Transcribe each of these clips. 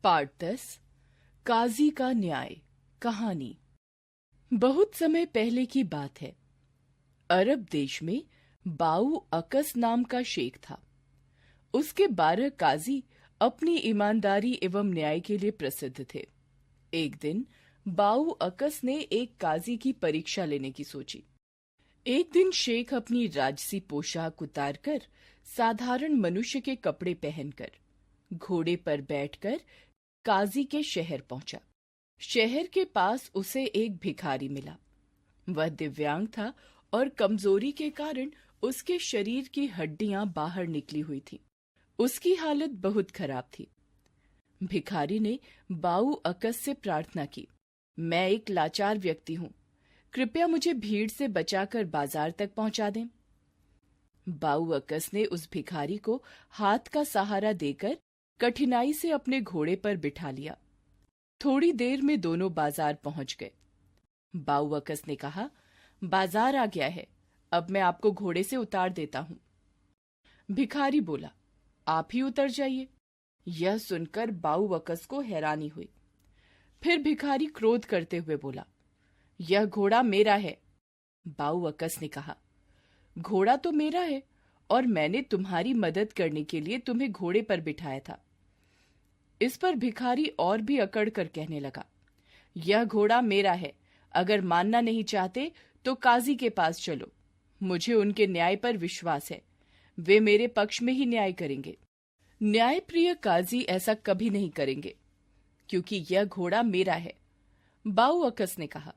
Part 10 काजी का न्याय। कहानी। बहुत समय पहले की बात है। अरब देश में बाऊ अकस नाम का शेख था। उसके 12 काजी अपनी ईमानदारी एवं न्याय के लिए प्रसिद्ध थे। एक दिन बाऊ अकस ने एक काजी की परीक्षा लेने की सोची। एक दिन शेख अपनी राजसी पोशाक उतारकर साधारण मनुष्य के कपड़े पहनकर घोड़े पर बैठकर काजी के शहर पहुंचा। शहर के पास उसे एक भिखारी मिला। वह दिव्यांग था और कमजोरी के कारण उसके शरीर की हड्डियां बाहर निकली हुई थीं। उसकी हालत बहुत खराब थी। भिखारी ने बाऊ अकस से प्रार्थना की, मैं एक लाचार व्यक्ति हूं, कृपया मुझे भीड़ से बचाकर बाजार तक पहुंचा दें। बाऊ अकस ने उस भिखारी को हाथ का सहारा देकर कठिनाई से अपने घोड़े पर बिठा लिया। थोड़ी देर में दोनों बाजार पहुंच गए। बाऊ अकस ने कहा, बाजार आ गया है, अब मैं आपको घोड़े से उतार देता हूं। भिखारी बोला, आप ही उतर जाइए। यह सुनकर बाऊ अकस को हैरानी हुई। फिर भिखारी क्रोध करते हुए बोला, यह घोड़ा मेरा है। बाऊ अकस ने कहा, घोड़ा तो मेरा है और मैंने तुम्हारी मदद करने के लिए तुम्हें घोड़े पर बिठाया था। इस पर भिखारी और भी अकड़ कर कहने लगा, यह घोड़ा मेरा है, अगर मानना नहीं चाहते तो काजी के पास चलो, मुझे उनके न्याय पर विश्वास है, वे मेरे पक्ष में ही न्याय करेंगे। न्यायप्रिय काजी ऐसा कभी नहीं करेंगे, क्योंकि यह घोड़ा मेरा है, बाऊ अकस ने कहा।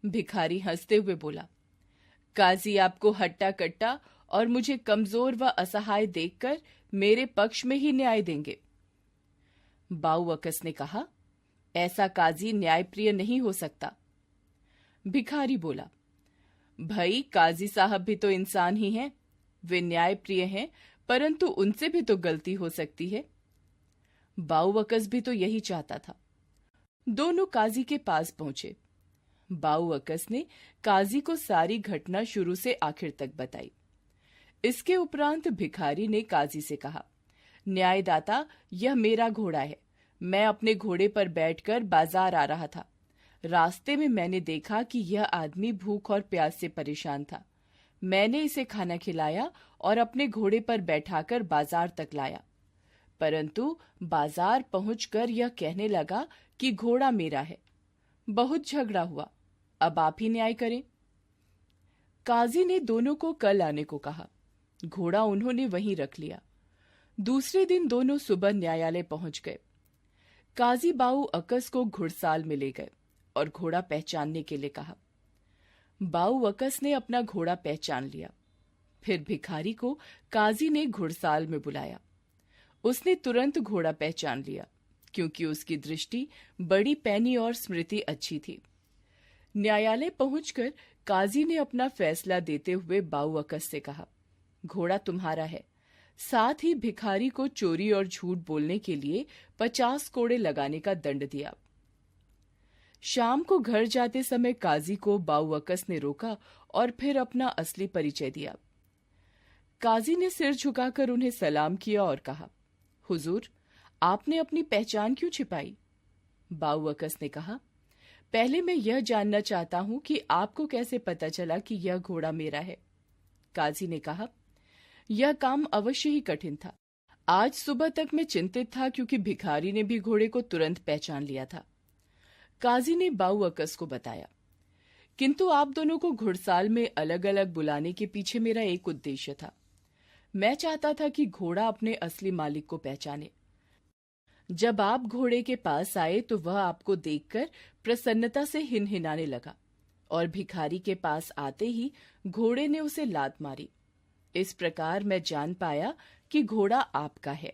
भिखारी हंसते हुए बोला, काजी आपको हट्टा कट्टा और मुझे कमजोर व असहाय देखकर मेरे पक्ष में ही न्याय देंगे। बाऊ अकस ने कहा, ऐसा काजी न्यायप्रिय नहीं हो सकता। भिखारी बोला, भाई काजी साहब भी तो इंसान ही हैं, वे न्यायप्रिय हैं, परंतु उनसे भी तो गलती हो सकती है। बाऊ अकस भी तो यही चाहता था। दोनों काजी के पास पहुंचे। बाऊ अकस ने काजी को सारी घटना शुरू से आखिर तक बताई। इसके उपरांत भिखारी ने काजी से कहा, न्यायदाता, यह मेरा घोड़ा है, मैं अपने घोड़े पर बैठकर बाजार आ रहा था। रास्ते में मैंने देखा कि यह आदमी भूख और प्यास से परेशान था। मैंने इसे खाना खिलाया और अपने घोड़े पर बैठाकर बाजार तक लाया, परंतु बाजार पहुंचकर यह कहने लगा कि घोड़ा मेरा है। बहुत झगड़ा हुआ, अब आप ही न्याय करें। काजी ने दोनों को कल आने को कहा। घोड़ा उन्होंने वहीं रख लिया। दूसरे दिन दोनों सुबह न्यायालय पहुंच गए। काजी बाऊ अकस को घुड़साल में ले गए और घोड़ा पहचानने के लिए कहा। बाऊ अकस ने अपना घोड़ा पहचान लिया। फिर भिखारी को काजी ने घुड़साल में बुलाया। उसने तुरंत घोड़ा पहचान लिया, क्योंकि उसकी दृष्टि बड़ी पैनी और स्मृति अच्छी थी। न्यायालय पहुंचकर काजी ने अपना फैसला देते हुए बाऊ अकस से कहा, घोड़ा तुम्हारा है। साथ ही भिखारी को चोरी और झूठ बोलने के लिए 50 कोड़े लगाने का दंड दिया। शाम को घर जाते समय काजी को बाऊ अकस ने रोका और फिर अपना असली परिचय दिया। काजी ने सिर झुकाकर उन्हें सलाम किया और कहा, हुजूर, आपने अपनी पहचान क्यों छिपाई? बाऊ अकस ने कहा, पहले मैं यह जानना चाहता हूं कि आपको कैसे पता चला कि यह घोड़ा मेरा है। काजी ने कहा, यह काम अवश्य ही कठिन था। आज सुबह तक मैं चिंतित था, क्योंकि भिखारी ने भी घोड़े को तुरंत पहचान लिया था। काजी ने बाऊ अकस को बताया, किंतु आप दोनों को घुड़साल में अलग अलग बुलाने के पीछे मेरा एक उद्देश्य था। मैं चाहता था कि घोड़ा अपने असली मालिक को पहचाने। जब आप घोड़े के पास आए तो वह आपको देखकर प्रसन्नता से हिनहिनाने लगा और भिखारी के पास आते ही घोड़े ने उसे लात मारी। इस प्रकार मैं जान पाया कि घोड़ा आपका है।